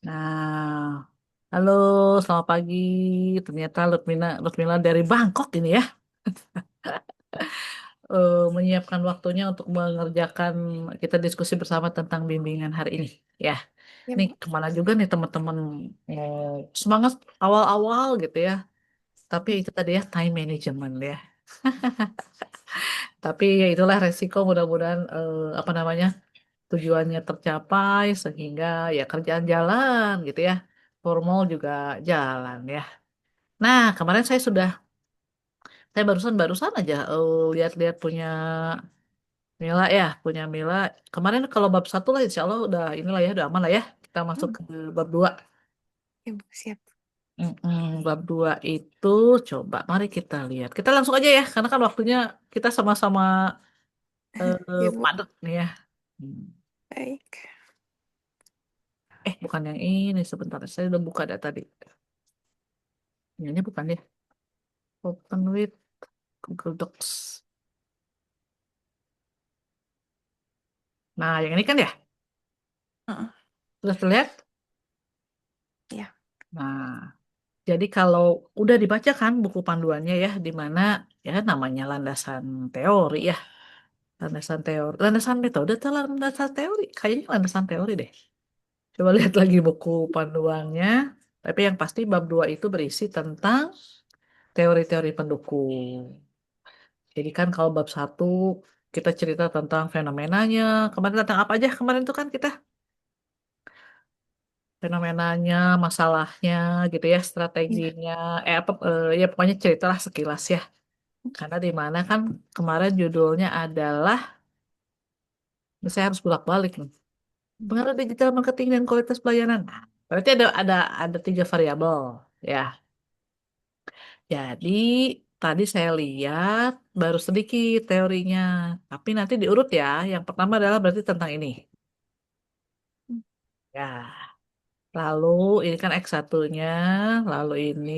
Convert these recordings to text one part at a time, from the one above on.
Nah, halo, selamat pagi. Ternyata Lutmila dari Bangkok ini ya, menyiapkan waktunya untuk mengerjakan kita diskusi bersama tentang bimbingan hari ini. Ya, Ya, nih Mbak. kemana juga nih teman-teman semangat awal-awal gitu ya. Tapi itu tadi ya time management ya. Tapi ya itulah resiko mudah-mudahan apa namanya tujuannya tercapai sehingga ya kerjaan jalan gitu ya. Formal juga jalan ya. Nah, kemarin saya barusan barusan aja lihat-lihat punya Mila ya, punya Mila. Kemarin kalau bab satu lah, insya Allah udah inilah ya, udah aman lah ya. Kita masuk Hmm, ke bab dua. ya, Bu, siap. Bab dua itu coba mari kita lihat. Kita langsung aja ya, karena kan waktunya kita sama-sama Ya, Bu. padat nih ya. Hmm. Baik. Bukan yang ini sebentar. Saya udah buka data tadi. Ini bukan ya. Open with Google Docs. Nah, yang ini kan ya. Heeh. Sudah terlihat? Ya. Nah, jadi kalau udah dibaca kan buku panduannya ya, di mana ya namanya landasan teori ya, landasan teori, landasan metode atau landasan teori, kayaknya landasan teori deh. Coba lihat lagi buku panduannya, tapi yang pasti bab 2 itu berisi tentang teori-teori pendukung. Jadi kan kalau bab satu kita cerita tentang fenomenanya, kemarin tentang apa aja kemarin itu kan kita fenomenanya, masalahnya gitu ya, Ya. strateginya, ya pokoknya ceritalah sekilas ya. Karena di mana kan kemarin judulnya adalah, saya harus bolak-balik nih. Pengaruh digital marketing dan kualitas pelayanan. Nah, berarti ada tiga variabel ya. Jadi tadi saya lihat baru sedikit teorinya, tapi nanti diurut ya. Yang pertama adalah berarti tentang ini. Ya, lalu ini kan X1-nya, lalu ini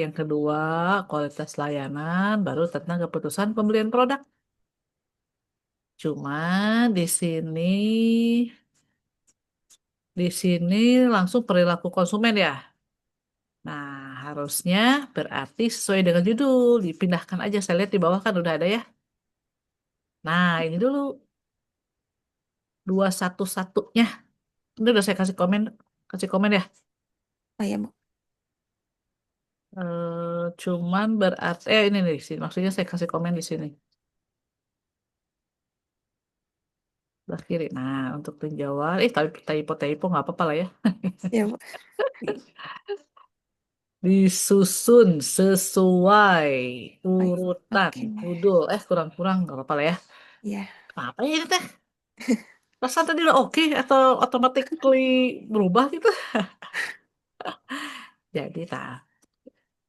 yang kedua kualitas layanan, baru tentang keputusan pembelian produk. Cuma di sini Di sini langsung perilaku konsumen ya. Nah, harusnya berarti sesuai dengan judul. Dipindahkan aja. Saya lihat di bawah kan udah ada ya. Nah, ini dulu 211-nya. Ini udah saya kasih komen ya. Oh, ya, Bu. Cuman berarti ini nih sih. Maksudnya saya kasih komen di sini. Sebelah kiri. Nah, untuk tinjauan. Tapi typo nggak apa-apa lah ya. Ya, Bu. Disusun sesuai Baik. urutan Oke. judul. Kurang-kurang nggak apa-apa lah ya. Ya. Apa ya ini teh? Perasaan tadi udah oke atau automatically berubah gitu. Jadi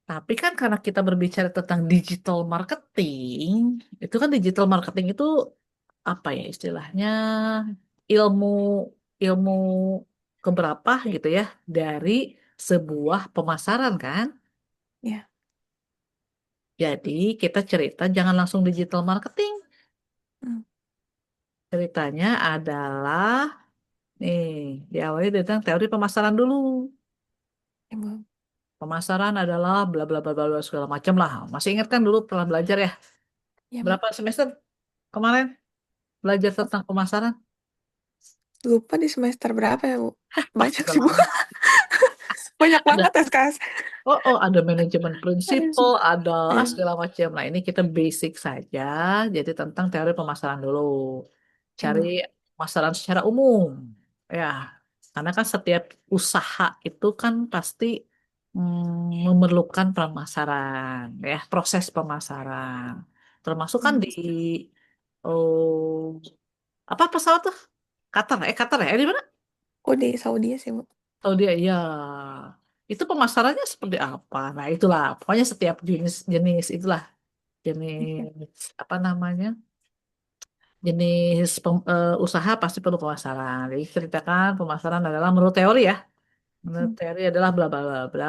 tapi kan karena kita berbicara tentang digital marketing, itu kan digital marketing itu apa ya istilahnya ilmu ilmu keberapa gitu ya dari sebuah pemasaran kan. Ya. Jadi kita cerita jangan langsung digital marketing. Hmm. Ceritanya adalah nih diawali tentang teori pemasaran dulu. Ya, Bu. Pemasaran adalah bla bla bla bla bla, segala macam lah. Masih ingat kan dulu pernah belajar ya? Ya, Bu. Berapa semester kemarin belajar tentang pemasaran? Lupa di semester berapa ya, Bu? Pasti Banyak udah sih, Bu. lama. Banyak Ada banget SKS. ada manajemen prinsipal, ada Ya. segala macam. Nah, ini kita basic saja. Jadi tentang teori pemasaran dulu. Ya, Cari Bu. pemasaran secara umum. Ya, karena kan setiap usaha itu kan pasti memerlukan pemasaran, ya, proses pemasaran. Termasuk kan Hmm. di oh, apa pesawat tuh? Qatar ya? Di mana? Oh, di Saudi sih, Bu. Oh dia iya. Itu pemasarannya seperti apa? Nah, itulah. Pokoknya setiap jenis itulah jenis apa namanya? Usaha pasti perlu pemasaran. Jadi ceritakan pemasaran adalah menurut teori ya. Menurut Hmm. teori adalah bla bla bla bla.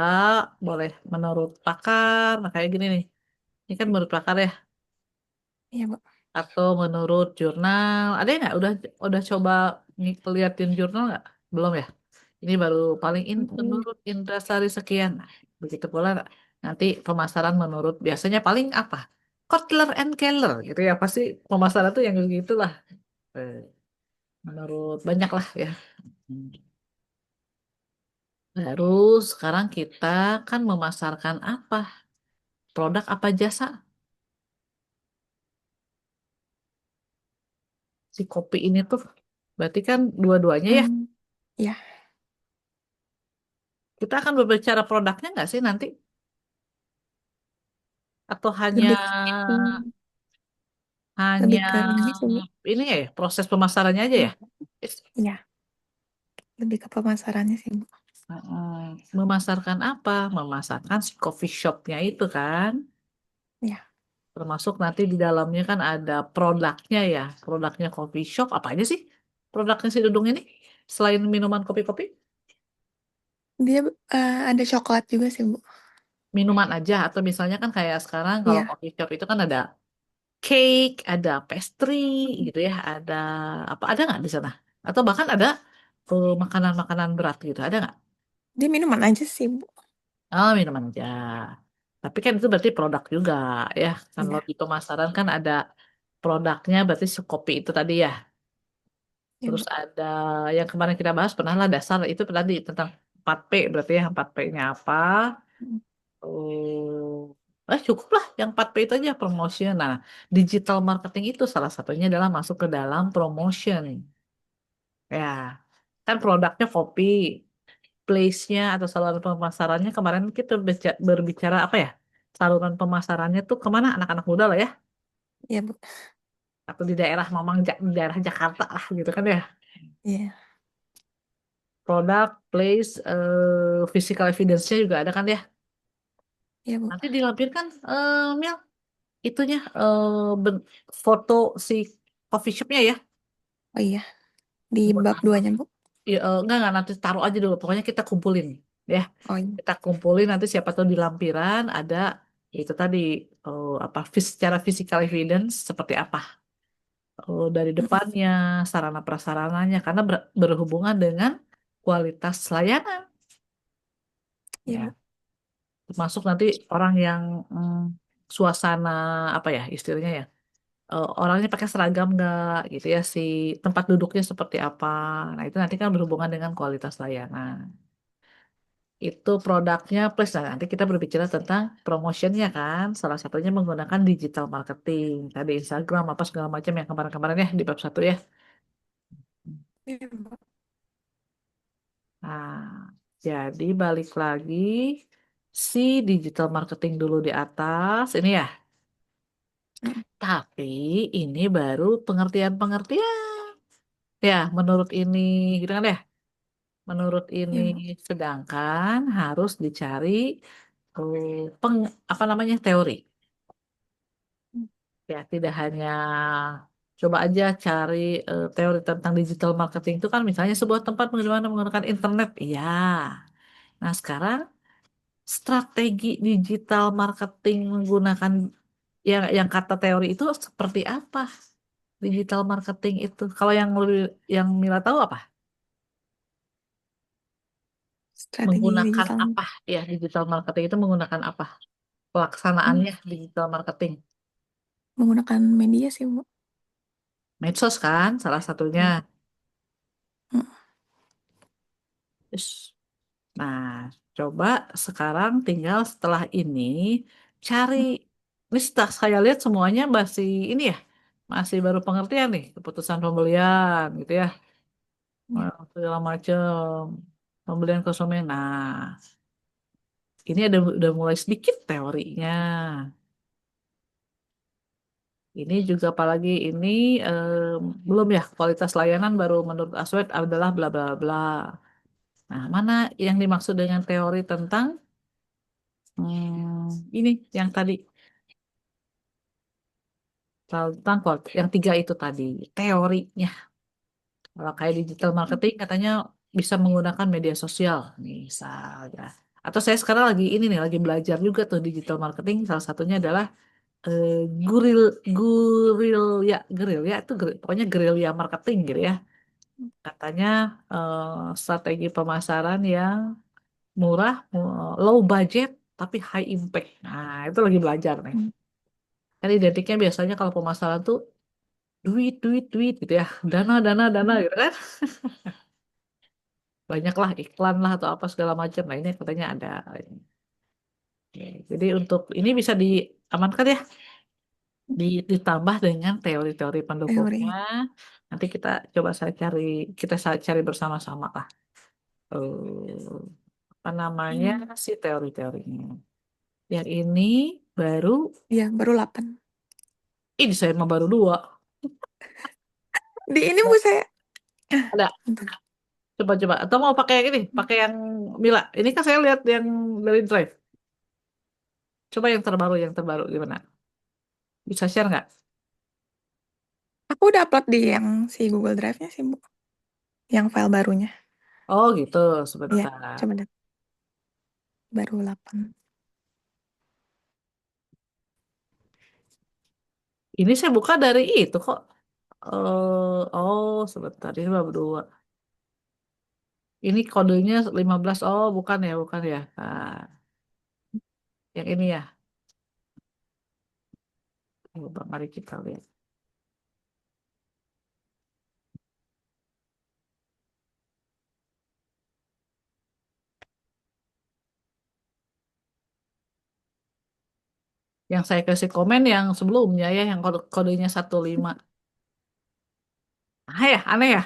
Boleh menurut pakar. Nah, kayak gini nih. Ini kan menurut pakar ya. Iya, Bu. Atau menurut jurnal. Ada nggak? Udah coba liatin jurnal nggak? Belum ya? Ini baru paling Oke. menurut Indrasari sekian. Nah, begitu pula nanti pemasaran menurut biasanya paling apa? Kotler and Keller gitu ya. Pasti pemasaran tuh yang gitu lah. Eh, Menurut banyak lah ya. Hmm. Terus sekarang kita kan memasarkan apa? Produk apa jasa? Si kopi ini tuh. Berarti kan dua-duanya ya. Hmm, ya, Kita akan berbicara produknya nggak sih nanti? Atau hanya lebih hmm, hanya lebih ke ini sih, Bu. ini ya proses pemasarannya aja ya? Iya, iya, lebih ke pemasarannya sih, Bu. Memasarkan apa? Memasarkan si coffee shopnya itu kan. Iya, Termasuk nanti di dalamnya kan ada produknya ya. Produknya coffee shop. Apa aja sih produknya si Dudung ini? Selain minuman kopi-kopi? dia ada coklat juga sih, Bu. Minuman aja. Atau misalnya kan kayak sekarang kalau Iya. coffee shop itu kan ada cake, ada pastry gitu ya. Ada apa? Ada nggak di sana? Atau bahkan ada makanan-makanan berat gitu. Ada nggak? Dia minuman aja sih, Bu. Oh, minuman aja. Tapi kan itu berarti produk juga ya. Kalau Iya, di pemasaran kan ada produknya berarti si kopi itu tadi ya. iya, Terus Bu. ada yang kemarin kita bahas pernah lah dasar itu tadi tentang 4P berarti ya 4P-nya apa? Hmm, Oh, cukup lah yang 4P itu aja promotion. Nah, digital marketing itu salah satunya adalah masuk ke dalam promotion. Ya, kan produknya kopi, place-nya atau saluran pemasarannya kemarin kita berbicara apa ya? Saluran pemasarannya tuh kemana? Anak-anak muda lah ya. Iya, Bu. Atau di daerah Mamang, di daerah Jakarta lah gitu kan ya. Iya, Produk, place, physical evidence-nya juga ada kan ya. iya, Bu. Nanti dilampirkan, Mil, itunya, foto si coffee shopnya ya. Oh iya, di Buat bab apa? duanya, Bu. Ya, enggak, nanti taruh aja dulu. Pokoknya kita kumpulin. Ya, Oh iya. kita kumpulin nanti siapa tahu di lampiran ada itu tadi apa secara physical evidence seperti apa dari Hmm, depannya sarana prasarananya karena berhubungan dengan kualitas layanan iya, Bu. ya termasuk nanti orang yang suasana apa ya istilahnya ya orangnya pakai seragam nggak gitu ya si tempat duduknya seperti apa nah itu nanti kan berhubungan dengan kualitas layanan itu produknya plus nah, nanti kita berbicara tentang promotionnya kan salah satunya menggunakan digital marketing tadi Instagram apa segala macam yang kemarin-kemarin ya di bab satu ya. Iya, Bu. Nah, jadi balik lagi si digital marketing dulu di atas ini ya. Hmm, Tapi ini baru pengertian-pengertian. Ya, menurut ini gitu kan ya. Menurut ini iya, Bu. sedangkan harus dicari eh, apa namanya teori. Hmm, Ya, tidak hanya coba aja cari teori tentang digital marketing itu kan misalnya sebuah tempat bagaimana menggunakan internet. Iya. Nah, sekarang strategi digital marketing menggunakan yang kata teori itu seperti apa? Digital marketing itu. Kalau yang Mila tahu apa? strategi Menggunakan digital, apa ya digital marketing itu menggunakan apa? hmm, Pelaksanaannya digital marketing. menggunakan media sih, Bu. Medsos kan salah satunya. Iya. Hmm, Terus, nah, coba sekarang tinggal setelah ini cari. hmm, Ini setelah saya lihat semuanya masih ini ya, masih baru pengertian nih keputusan pembelian gitu ya. iya. Segala macam pembelian konsumen. Nah, ini ada udah mulai sedikit teorinya. Ini juga apalagi ini belum ya kualitas layanan baru menurut Aswed adalah bla bla bla. Nah, mana yang dimaksud dengan teori tentang ini yang tadi tentang yang tiga itu tadi teorinya. Kalau kayak digital Hmm, marketing katanya bisa menggunakan media sosial misalnya. Atau saya sekarang lagi ini nih lagi belajar juga tuh digital marketing. Salah satunya adalah eh, guril guril ya itu pokoknya gerilya marketing gitu ya. Katanya strategi pemasaran yang murah, low budget, tapi high impact. Nah, itu lagi belajar nih. Hmm. Kan identiknya biasanya kalau pemasaran tuh duit, duit, duit gitu ya. Dana, dana, dana gitu kan. Banyaklah iklan lah atau apa segala macam. Nah, ini katanya ada. Oke, jadi untuk ini bisa diamankan ya, ditambah dengan teori-teori pendukungnya. Teori. Nanti kita cari bersama-sama lah. Eh, apa namanya Hmm. si teori-teorinya. Yang ini baru, Iya, baru 8. ini saya mah baru dua. Di ini bu saya. Ada, Bentar. coba-coba. Atau mau pakai yang ini, pakai yang Mila. Ini kan saya lihat yang dari Drive. Coba yang terbaru gimana? Bisa share nggak? Aku udah upload di yang si Google Drive-nya sih, Bu. Yang file barunya. Oh gitu, Iya, sebentar. coba deh. Baru 8. Ini saya buka dari itu kok. Oh, sebentar. Ini baru dua. Ini kodenya 15. Oh, bukan ya, bukan ya. Nah, yang ini ya. Coba mari kita lihat. Yang saya kasih komen yang sebelumnya ya, yang kodenya 15. Ah ya, aneh ya.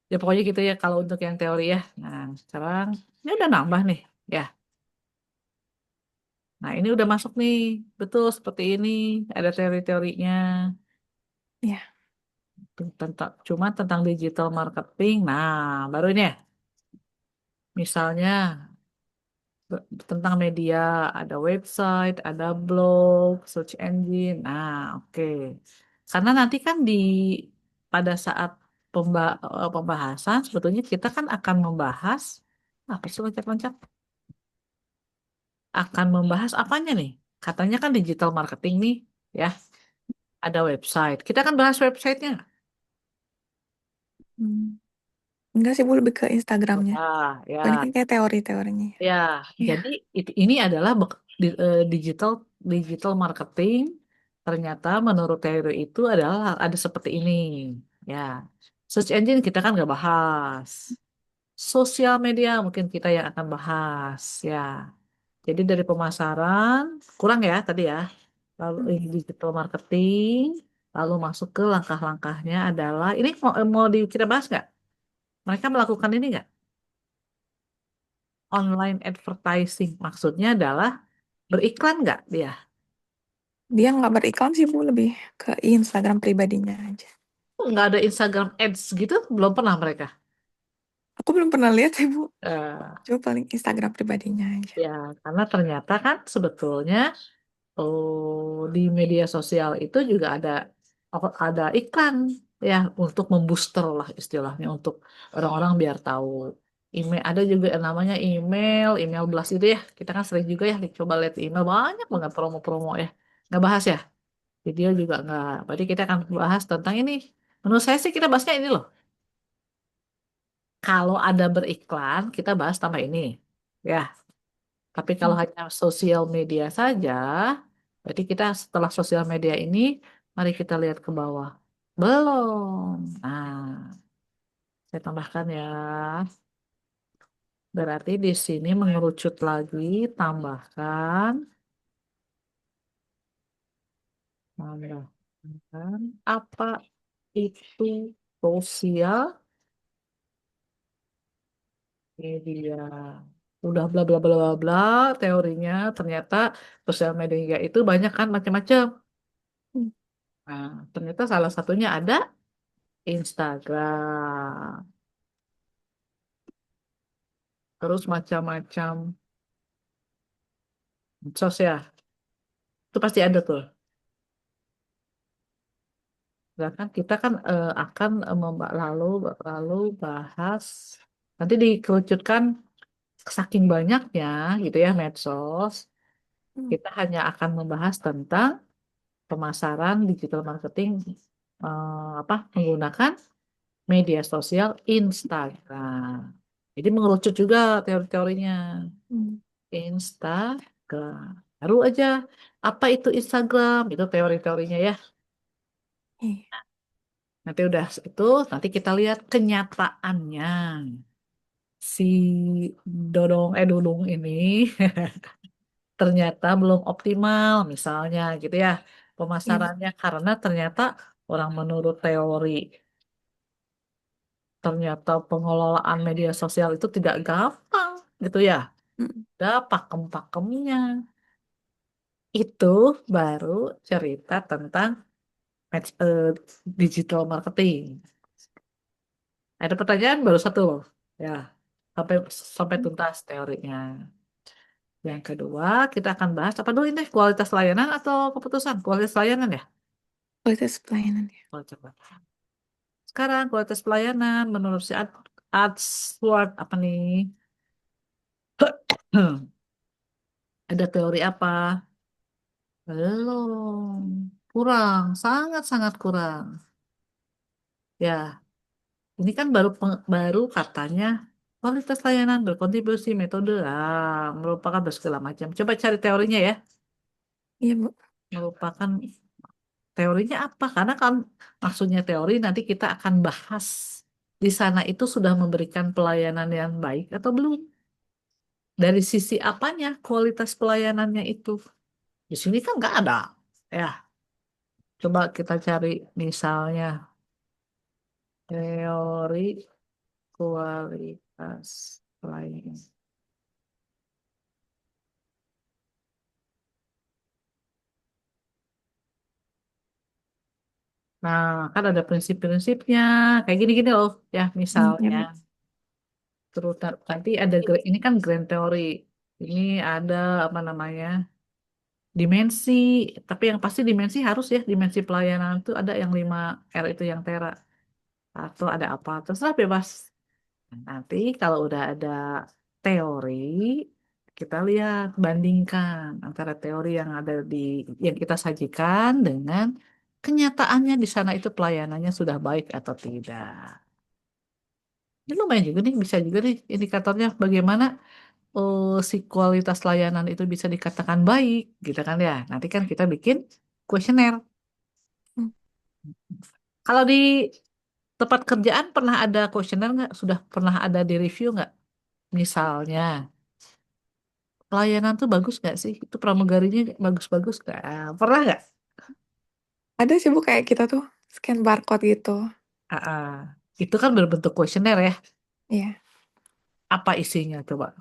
Ya pokoknya gitu ya kalau untuk yang teori ya. Nah, sekarang ini udah nambah nih. Ya. Nah, ini udah masuk nih. Betul seperti ini. Ada teori-teorinya. Iya. Cuma tentang digital marketing. Nah, baru ini ya. Misalnya tentang media, ada website, ada blog, search engine. Nah, oke. Karena nanti kan pada saat pembahasan sebetulnya kita kan akan membahas apa sih loncat-loncat? Akan membahas apanya nih? Katanya kan digital marketing nih, ya. Ada website. Kita akan bahas websitenya. Hmm. Enggak sih, Bu, lebih ke Instagramnya. Ah, Ini ya. kan kayak teori-teorinya. Ya, Iya. jadi ini adalah digital digital marketing. Ternyata menurut teori itu adalah ada seperti ini. Ya, search engine kita kan nggak bahas. Sosial media mungkin kita yang akan bahas. Ya, jadi dari pemasaran kurang ya tadi ya. Lalu Hmm. digital marketing. Lalu masuk ke langkah-langkahnya adalah ini kita bahas nggak? Mereka melakukan ini nggak? Online advertising maksudnya adalah beriklan nggak dia? Dia nggak beriklan sih, Bu, lebih ke Instagram pribadinya aja. Oh, nggak ada Instagram Ads gitu? Belum pernah mereka. Aku belum pernah lihat sih, Bu. Eh, Coba paling Instagram pribadinya aja. ya, karena ternyata kan sebetulnya di media sosial itu juga ada iklan ya untuk membooster lah istilahnya untuk orang-orang biar tahu. Email ada juga yang namanya email blast itu ya. Kita kan sering juga ya coba lihat email banyak banget promo-promo ya. Nggak bahas ya. Video juga nggak. Berarti kita akan bahas tentang ini. Menurut saya sih kita bahasnya ini loh. Kalau ada beriklan, kita bahas tambah ini. Ya, tapi kalau Hmm. hanya sosial media saja, berarti kita setelah sosial media ini, mari kita lihat ke bawah. Belum. Nah, saya tambahkan ya. Berarti di sini mengerucut lagi, tambahkan, tambahkan apa itu sosial media. Udah bla bla bla bla bla teorinya ternyata sosial media itu banyak kan macam-macam. Hmm. Nah, ternyata salah satunya ada Instagram. Terus macam-macam medsos ya. Itu pasti ada tuh. Sedangkan kita kan akan lalu bahas nanti dikerucutkan saking banyaknya gitu ya medsos. Hmm. Kita hanya akan membahas tentang pemasaran digital marketing apa menggunakan media sosial Instagram. Jadi mengerucut juga teori-teorinya. Hmm. Instagram. Baru aja apa itu Instagram? Itu teori-teorinya ya. Iya. Nanti udah itu, nanti kita lihat kenyataannya. Si Dudung ini ternyata belum optimal misalnya gitu ya Iya, Bu. pemasarannya karena ternyata orang menurut teori ternyata pengelolaan media sosial itu tidak gampang gitu ya. Hmm. Ada pakem-pakemnya. Itu baru cerita tentang digital marketing. Ada pertanyaan baru satu loh. Ya, sampai sampai tuntas teorinya. Yang kedua, kita akan bahas apa dulu ini? Kualitas layanan atau keputusan? Kualitas layanan ya? Kualitas pelayanan ya. Oh, coba. Sekarang kualitas pelayanan menurut si Adsworth apa nih? Ada teori apa? Belum. Kurang, sangat-sangat kurang. Ya, ini kan baru katanya kualitas layanan berkontribusi metode merupakan segala macam. Coba cari teorinya ya. Iya, Bu. Merupakan teorinya apa? Karena kan maksudnya teori nanti kita akan bahas di sana itu sudah memberikan pelayanan yang baik atau belum? Dari sisi apanya kualitas pelayanannya itu? Di sini kan nggak ada. Ya, coba kita cari misalnya teori kualitas pelayanan. Nah, kan ada prinsip-prinsipnya. Kayak gini-gini loh. Ya, Hmm, ya, misalnya. Bu. Terus nanti ada, ini kan grand theory. Ini ada apa namanya? Dimensi. Tapi yang pasti dimensi harus ya. Dimensi pelayanan itu ada yang 5R itu yang tera. Atau ada apa. Terserah bebas. Nanti kalau udah ada teori, kita lihat, bandingkan antara teori yang ada yang kita sajikan dengan kenyataannya di sana itu pelayanannya sudah baik atau tidak. Ini lumayan juga nih, bisa juga nih indikatornya bagaimana si kualitas layanan itu bisa dikatakan baik, gitu kan ya. Nanti kan kita bikin kuesioner. Hmm. Kalau di tempat kerjaan pernah ada kuesioner nggak? Sudah pernah ada di review nggak? Misalnya. Pelayanan tuh bagus nggak sih? Itu pramugarinya bagus-bagus nggak? Pernah nggak? Ada sih, Bu, kayak kita tuh scan barcode gitu. Ah, ah. Itu kan berbentuk kuesioner ya. Iya. Apa isinya coba?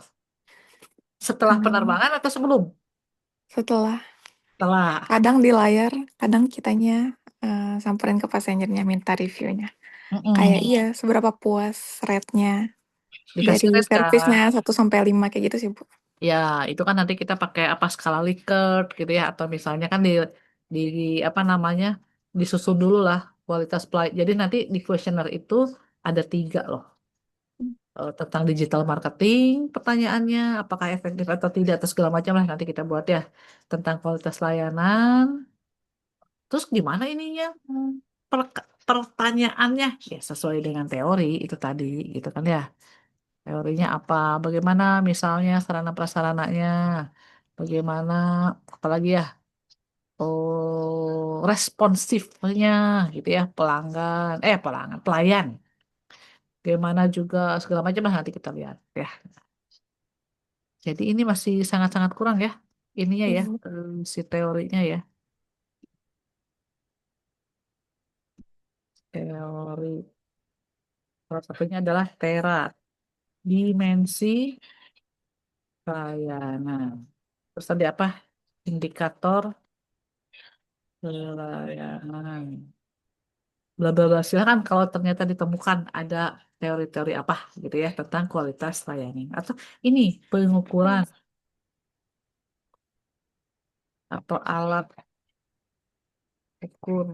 Setelah Hmm, penerbangan atau sebelum? setelah Setelah. kadang di layar, kadang kitanya samperin ke passengernya minta reviewnya. Kayak Mm-mm. iya, seberapa puas rate-nya dari Dikasih rate servisnya kan? 1 sampai 5 kayak gitu sih, Bu. Ya, itu kan nanti kita pakai apa skala Likert gitu ya, atau misalnya kan di apa namanya disusun dulu lah kualitas Jadi nanti di kuesioner itu ada 3 loh. Tentang digital marketing, pertanyaannya apakah efektif atau tidak atau segala macam lah nanti kita buat ya tentang kualitas layanan. Terus gimana ininya pertanyaannya ya sesuai dengan teori itu tadi gitu kan ya. Teorinya apa? Bagaimana misalnya sarana prasarananya? Bagaimana apalagi ya? Oh, responsifnya gitu ya pelayan. Bagaimana juga segala macam lah nanti kita lihat ya. Jadi ini masih sangat-sangat kurang ya. Ininya Iya, ya, Bu. si teorinya ya. Teori salah satunya adalah dimensi pelayanan. Terus tadi apa? Indikator pelayanan. Bla bla bla. Silakan kalau ternyata ditemukan ada teori-teori apa gitu ya tentang kualitas layanan. Atau ini pengukuran atau alat ukur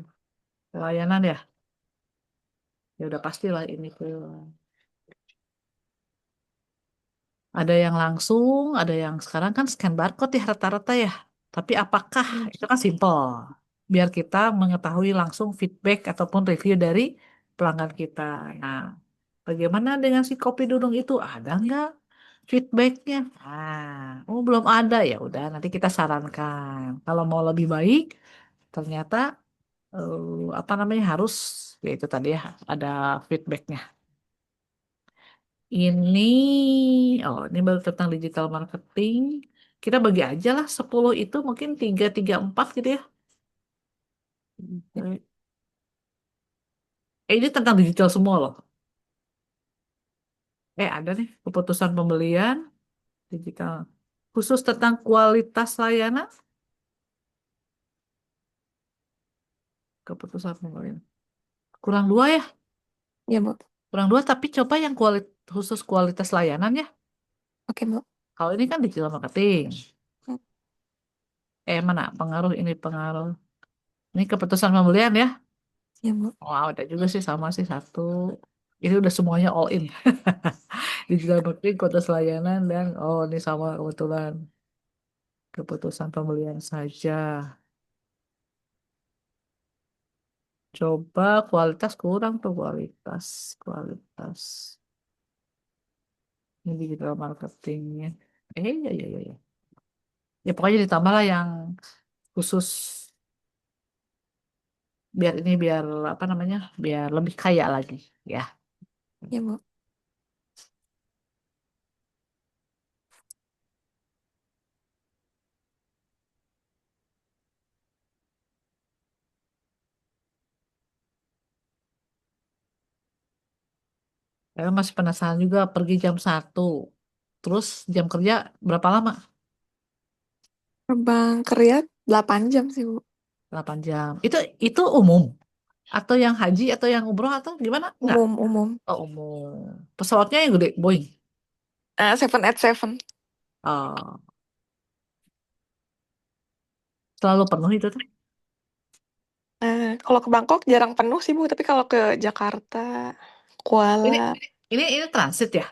pelayanan ya. Ya udah pastilah ini tuh. Ada yang langsung, ada yang sekarang kan scan barcode ya rata-rata ya. Tapi apakah Iya. itu kan simple. biar kita mengetahui langsung feedback ataupun review dari pelanggan kita. Nah, bagaimana dengan si kopi Dudung itu? Ada nggak feedbacknya? Oh belum ada ya. Udah nanti kita sarankan. Kalau mau lebih baik, ternyata apa namanya harus ya itu tadi ya ada feedbacknya. Ini, oh ini baru tentang digital marketing. Kita bagi aja lah 10 itu mungkin 3 3 4 gitu ya. Ini tentang digital semua loh. Ada nih keputusan pembelian digital. Khusus tentang kualitas layanan, keputusan pembelian. Kurang dua ya, Ya, Bu. kurang dua tapi coba yang khusus kualitas layanan ya. Oke, Bu. Kalau ini kan digital marketing. Hmm. Mana pengaruh ini pengaruh. Ini keputusan pembelian ya. Ya, Bu. Wow, ada juga sih sama sih satu. Ini udah semuanya all in. Digital marketing, kualitas layanan, dan oh ini sama kebetulan keputusan pembelian saja. Coba kualitas kurang tuh kualitas, kualitas. Ini digital marketingnya. Ya, ya, ya, ya. Ya pokoknya ditambah lah yang khusus biar ini biar apa namanya biar lebih kaya lagi ya. Ya, Bu. Saya masih penasaran juga pergi jam 1. Terus jam kerja berapa lama? Terbang ke Riyadh 8 jam sih, Bu. 8 jam. Itu umum atau yang haji atau yang umroh atau gimana? Enggak. Umum, umum. Oh, umum. Pesawatnya yang gede, Boeing. 787. Oh, selalu penuh itu tuh. Kalau ke Bangkok jarang penuh sih, Bu. Tapi kalau ke Jakarta, Kuala, Ini ini transit ya?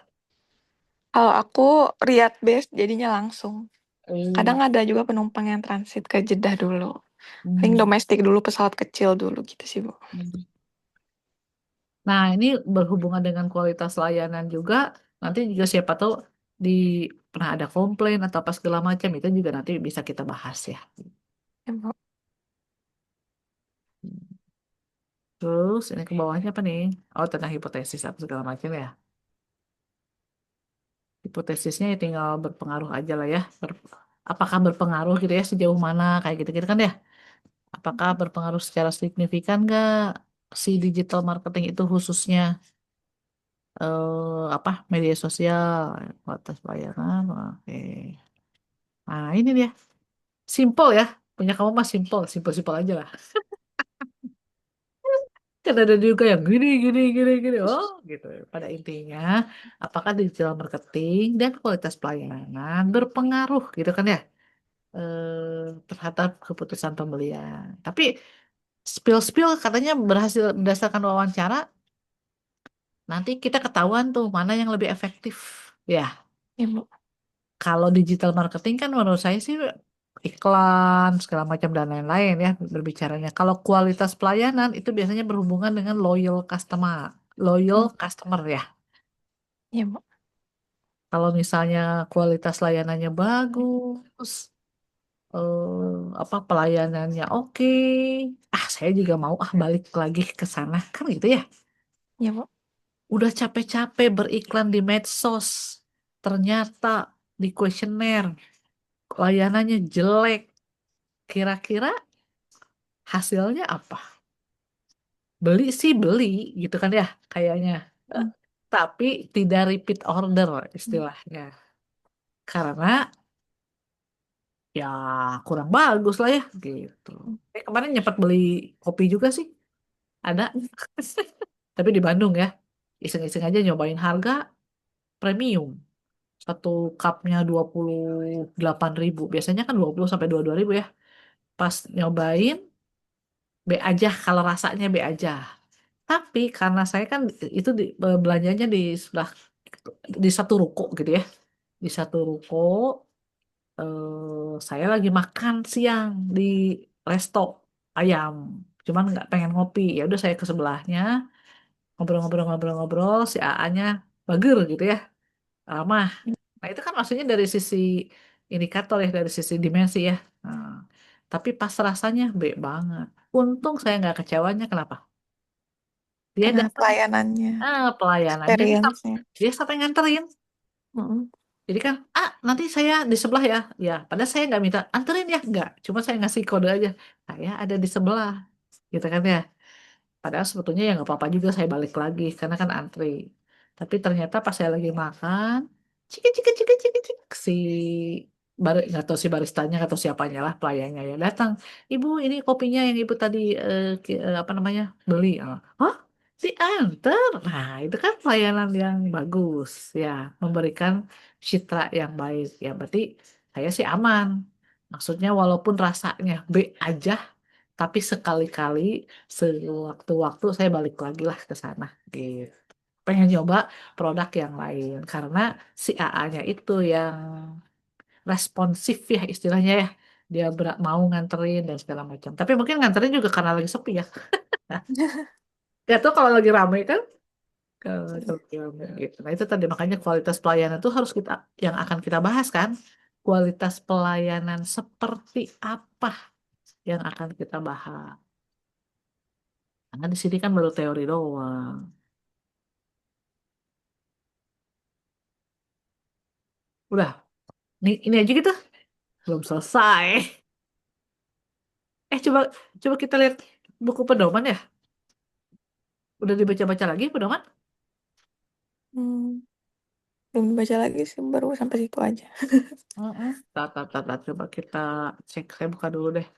kalau aku Riyadh base jadinya langsung. Kadang Oh. ada juga penumpang yang transit ke Jeddah dulu. Paling Hmm. domestik dulu, pesawat kecil dulu gitu sih, Bu. Nah, ini berhubungan dengan kualitas layanan juga. Nanti juga siapa tahu di pernah ada komplain atau apa segala macam itu juga nanti bisa kita bahas ya. Ya, Bu. Terus ini ke bawahnya apa nih? Oh, tentang hipotesis apa segala macam ya. Hipotesisnya ya tinggal berpengaruh aja lah ya. Apakah berpengaruh gitu ya sejauh mana kayak gitu-gitu kan ya? Apakah berpengaruh secara signifikan nggak si digital marketing itu khususnya apa media sosial, atas bayaran, oke. Nah ini dia, simple ya. Punya kamu mah simple, simple aja lah. Kan ada juga yang gini, gini, gini, gini. Oh, gitu. Pada intinya, apakah digital marketing dan kualitas pelayanan berpengaruh gitu kan ya terhadap keputusan pembelian. Tapi spill-spill katanya berhasil berdasarkan wawancara, nanti kita ketahuan tuh mana yang lebih efektif. Ya, Ya, Bu. kalau digital marketing kan menurut saya sih iklan segala macam dan lain-lain ya berbicaranya. Kalau kualitas pelayanan itu biasanya berhubungan dengan loyal Hmm. customer ya. Ya, Bu. Kalau misalnya kualitas layanannya bagus, apa pelayanannya oke, saya juga mau balik lagi ke sana kan gitu ya. Ya, Bu. Udah capek-capek beriklan di medsos, ternyata di kuesioner layanannya jelek. Kira-kira hasilnya apa? Beli sih beli gitu kan ya kayaknya. Eh, Hmm. Tapi tidak repeat order Hmm. istilahnya. Karena ya kurang bagus lah ya gitu. Kemarin nyempet beli kopi juga sih. Ada. Tapi di Bandung ya. Iseng-iseng aja nyobain harga premium. Satu cupnya 28.000. Biasanya kan 20 sampai 22.000 ya. Pas nyobain B aja kalau rasanya B aja. Tapi karena saya kan itu belanjanya di sebelah di satu ruko gitu ya. Di satu ruko saya lagi makan siang di resto. ayam. Cuman nggak pengen ngopi. Ya udah saya ke sebelahnya ngobrol-ngobrol-ngobrol-ngobrol si AA-nya bager gitu ya. Ramah. Nah, itu kan maksudnya dari sisi indikator ya, dari sisi dimensi ya. Nah, tapi pas rasanya B banget. Untung saya nggak kecewanya. Kenapa? Dia Karena datang, pelayanannya, pelayanannya experience-nya. dia sampai nganterin. Mm-mm. Jadi kan, nanti saya di sebelah ya. Ya, padahal saya nggak minta anterin ya, nggak. Cuma saya ngasih kode aja. Saya ada di sebelah, gitu kan ya. Padahal sebetulnya ya nggak apa-apa juga saya balik lagi karena kan antri. Tapi ternyata pas saya lagi makan, cik cik cik cik cik si nggak tahu si baristanya nggak tahu siapanya lah pelayannya ya datang. Ibu ini kopinya yang ibu tadi apa namanya beli. Hah? Diantar. Nah itu kan pelayanan yang bagus ya, memberikan citra yang baik ya. Berarti saya sih aman. Maksudnya walaupun rasanya B aja tapi sekali-kali sewaktu-waktu saya balik lagi lah ke sana gitu. Pengen nyoba produk yang lain karena si AA-nya itu yang responsif ya istilahnya ya. Dia mau nganterin dan segala macam. Tapi mungkin nganterin juga karena lagi sepi ya. Gak tau kalau lagi rame kan. Kalau lagi rame gitu. Nah itu tadi makanya kualitas pelayanan itu harus kita yang akan kita bahas kan. Kualitas pelayanan seperti apa yang akan kita bahas. Karena di sini kan baru teori doang. Udah, ini aja gitu. Belum selesai. Coba coba kita lihat buku pedoman ya. Udah dibaca-baca lagi pedoman? Hmm, belum baca lagi sih, baru sampai situ aja. Heeh. Tat. Coba kita cek. Saya buka dulu deh.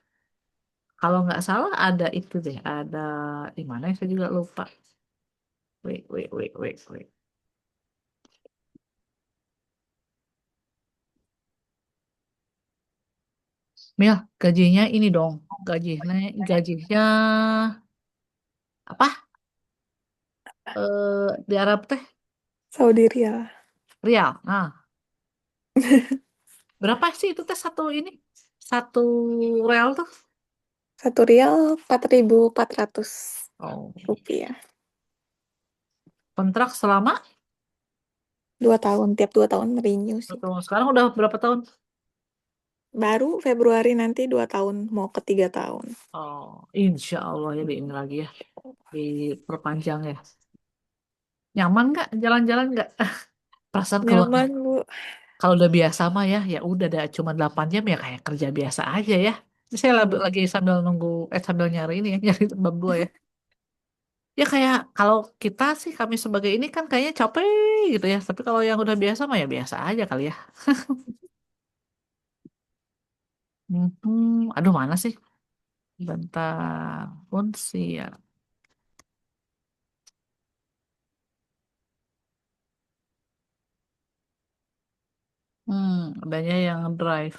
Kalau nggak salah ada itu deh. Ada di mana ya? Saya juga lupa. Wait. Mil, gajinya ini dong. Gajinya apa? Di Arab teh Saudi Riyal. Rial. Nah, berapa sih itu teh satu ini? Satu real tuh? 1 Riyal 4.400 Oh, rupiah. kontrak selama 2 tahun, tiap 2 tahun renew sih. betul. Sekarang udah berapa tahun? Baru Februari nanti 2 tahun, mau ke 3 tahun. Oh, insya Allah ya di ini lagi ya, diperpanjang ya. Nyaman nggak? Jalan-jalan nggak? Perasaan keluar. Nyaman, Bu. Kalau udah biasa mah ya, ya udah ada cuma 8 jam ya kayak kerja biasa aja ya. Ini saya Hmm. lagi sambil nunggu, sambil nyari ini ya, nyari bab 2 ya. Ya kayak kalau kita sih kami sebagai ini kan kayaknya capek gitu ya. Tapi kalau yang udah biasa mah ya biasa aja kali ya. Aduh mana sih? Bentar. Unsi ya. Adanya yang drive.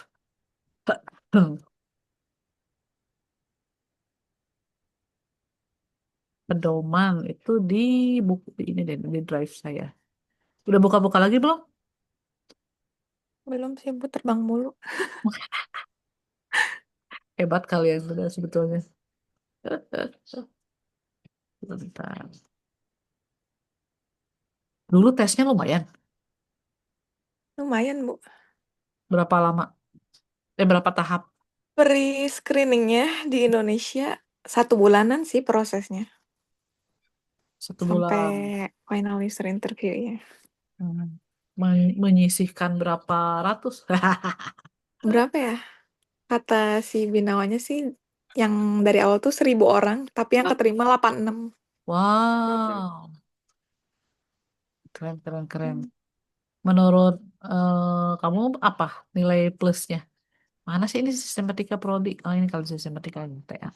Pedoman itu di buku ini deh, di drive saya. Udah buka-buka lagi belum? Belum sih, Bu, terbang mulu. Hebat kalian sudah sebetulnya. Bentar. Dulu tesnya lumayan. Lumayan, Bu. Berapa lama? Berapa tahap? Pre-screeningnya di Indonesia 1 bulanan sih prosesnya. Sampai1 bulan. final user interview-nya. Hmm. Menyisihkan berapa ratus? Berapa ya? Kata si Binawanya sih, yang dari awal tuh 1.000 orang, tapi yang keterima 86. Wow, keren. Hmm. Menurut kamu apa nilai plusnya? Mana sih ini sistematika prodi? Oh ini kalau sistematika TA.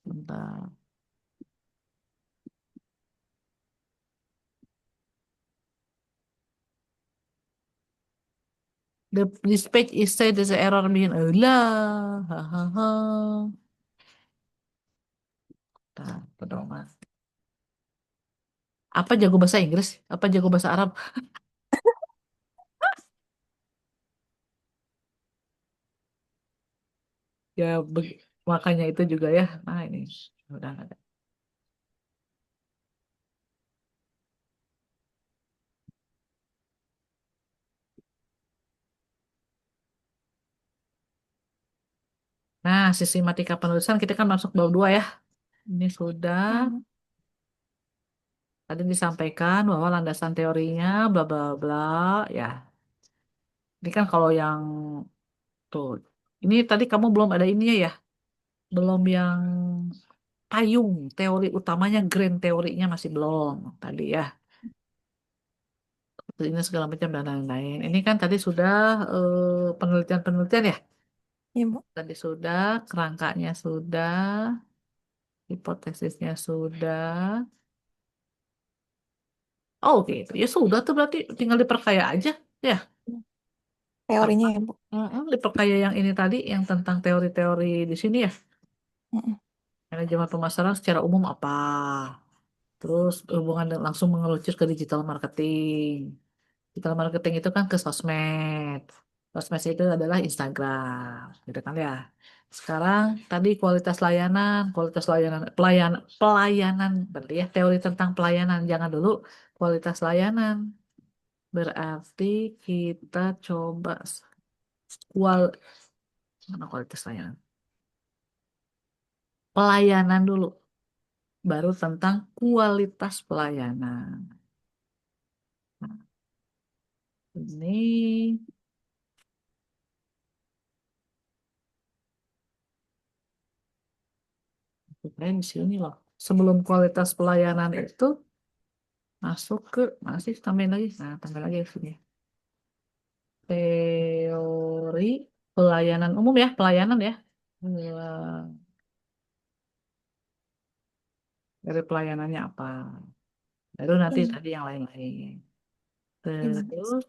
Bentar. This page is said there's an error being lah. Hahaha. Nah, pedoman. Apa jago bahasa Inggris? Apa jago bahasa Arab? Ya, Makanya itu juga ya. Nah ini udah ada. Nah, sistematika penulisan kita kan masuk bab 2 ya. Ini sudah Hmm. tadi disampaikan bahwa landasan teorinya bla bla bla ya. Ini kan kalau yang tuh ini tadi kamu belum ada ininya ya. Belum yang payung teori utamanya grand teorinya masih belum tadi ya. Ini segala macam dan lain-lain. Ini kan tadi sudah penelitian-penelitian ya. Iya, Bu. Tadi sudah, kerangkanya sudah, hipotesisnya sudah. Oh gitu. Ya sudah tuh berarti tinggal diperkaya aja. Ya, apa? Teorinya ya, Bu. Diperkaya yang ini tadi, yang tentang teori-teori di sini ya. Mm-mm. Manajemen pemasaran secara umum apa? Terus hubungan langsung mengerucut ke digital marketing. Digital marketing itu kan ke sosmed. Sosmed itu adalah Instagram, gitu kan ya. Sekarang tadi kualitas layanan, pelayanan, berarti ya teori tentang pelayanan. Jangan dulu kualitas layanan. Berarti kita coba kual, mana kualitas layanan? Pelayanan dulu, baru tentang kualitas pelayanan. Nah, ini sebenarnya di sini loh. Sebelum kualitas pelayanan itu masuk ke masih tambahin lagi. Nah, tambah lagi di sini. Teori pelayanan umum ya, pelayanan ya. Dari pelayanannya apa? Baru nanti Iya, tadi yang lain-lain. iya, Bu. Terus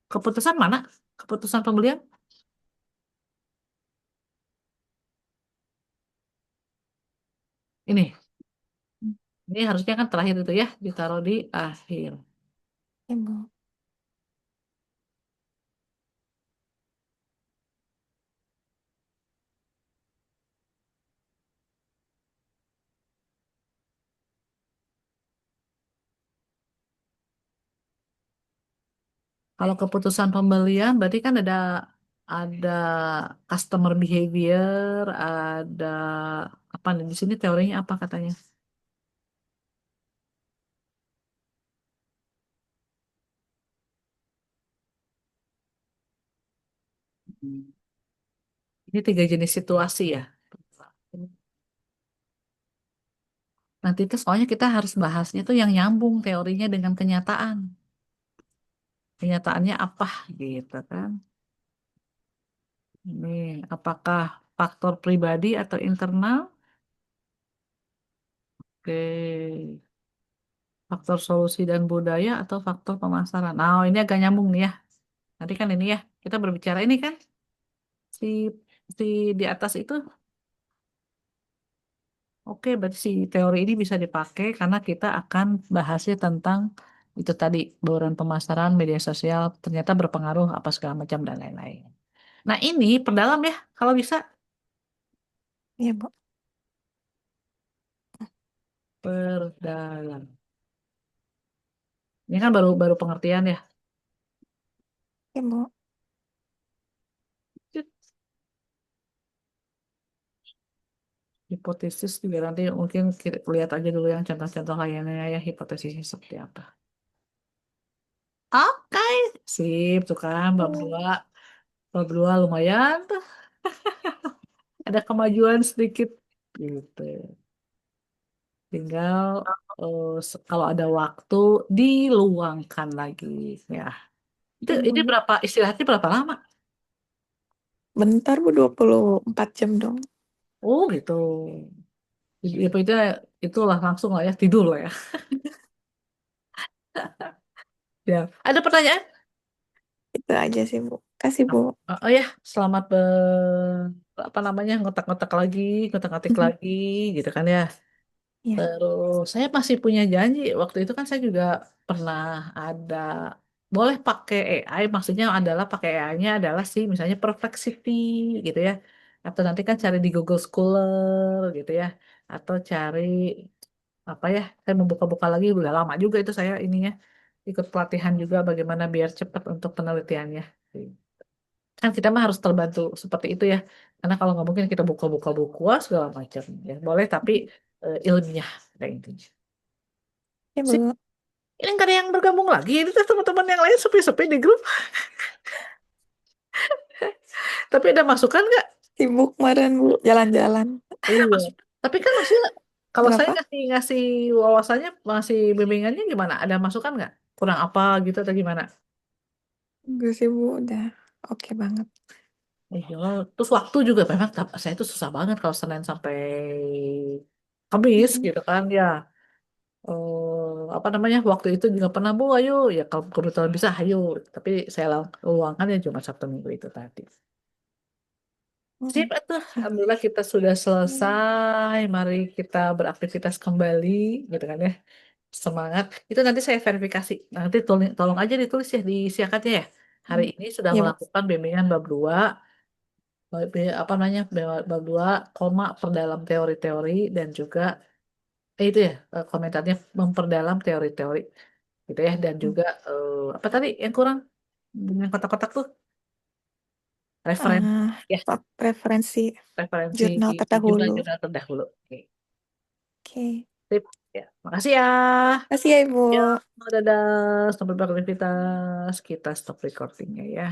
keputusan mana? Keputusan pembelian? Ini. Ini harusnya kan terakhir itu ya, ditaruh di akhir. Iya, Bu. Kalau keputusan pembelian berarti kan ada customer behavior, ada apa nih di sini teorinya apa katanya? Hmm. Ini 3 jenis situasi ya. Nanti itu soalnya kita harus bahasnya tuh yang nyambung teorinya dengan kenyataan. Kenyataannya apa gitu kan? Ini apakah faktor pribadi atau internal? Oke. Faktor solusi dan budaya atau faktor pemasaran. Nah, ini agak nyambung nih ya. Nanti kan ini ya, kita berbicara ini kan si si di atas itu. Oke, berarti si teori ini bisa dipakai karena kita akan bahasnya tentang itu tadi, bauran pemasaran, media sosial, ternyata berpengaruh apa segala macam dan lain-lain. Nah, ini perdalam ya, kalau bisa Iya, Bu. perdalam. Ini kan baru baru pengertian ya. Iya, Bu. Hipotesis juga nanti mungkin kita lihat aja dulu yang contoh-contoh lainnya ya, hipotesisnya seperti apa. Oke, sip, tuh kan bab Hmm. 2. Bab 2 lumayan tuh, ada kemajuan sedikit gitu. Tinggal kalau ada waktu diluangkan lagi ya. Itu Iya, ini Bu. berapa istirahatnya berapa lama? Bentar, Bu, 24 jam dong. Oh gitu. Itu itulah langsung lah ya tidur lah ya. Ya. Ada pertanyaan? Itu aja sih, Bu. Kasih, Bu. Oh ya, selamat apa namanya ngotak-ngotak lagi, ngotak-ngatik lagi, gitu kan ya. Iya. Terus saya masih punya janji. Waktu itu kan saya juga pernah ada boleh pakai AI, maksudnya adalah pakai AI-nya adalah sih misalnya Perplexity gitu ya. Atau nanti kan cari di Google Scholar gitu ya. Atau cari apa ya, saya membuka-buka lagi, udah lama juga itu saya ininya. Ikut pelatihan juga bagaimana biar cepat untuk penelitiannya. Kan kita mah harus terbantu seperti itu ya. Karena kalau nggak mungkin kita buka-buka buku segala macam. Ya, boleh tapi ilmiah kayak intinya. Ya, Sip, Bu. ini nggak ada yang bergabung lagi. Ini tuh teman-teman yang lain sepi-sepi di grup. Tapi ada masukan nggak? Sibuk kemarin, Bu, jalan-jalan. Iya. Tapi kan maksudnya kalau saya Kenapa? ngasih ngasih wawasannya, ngasih bimbingannya gimana? Ada masukan nggak? Kurang apa gitu atau gimana? Enggak sih, Bu, udah oke banget. Iya, terus waktu juga memang saya itu susah banget kalau Senin sampai Kamis Mm-mm. gitu kan ya. Apa namanya waktu itu juga pernah bu ayo ya kalau kebetulan bisa ayo tapi saya luangkan ya cuma Sabtu Minggu itu tadi. Sip Mm-mm. itu Ah, alhamdulillah kita sudah mm. selesai, mari kita beraktivitas kembali gitu kan ya, semangat. Itu nanti saya verifikasi, nanti tolong aja ditulis ya di siakatnya ya, hari ini sudah Ya, Bu. melakukan bimbingan bab 2, apa namanya bab 2 koma perdalam teori-teori dan juga itu ya komentarnya memperdalam teori-teori gitu ya, dan juga apa tadi yang kurang yang kotak-kotak tuh referen ya, Referensi referensi jurnal terdahulu. jurnal-jurnal terdahulu. Oke, Oke. sip ya, makasih ya. Kasih ya, Ibu. Ya, dadah, sampai beraktivitas, kita stop recordingnya ya.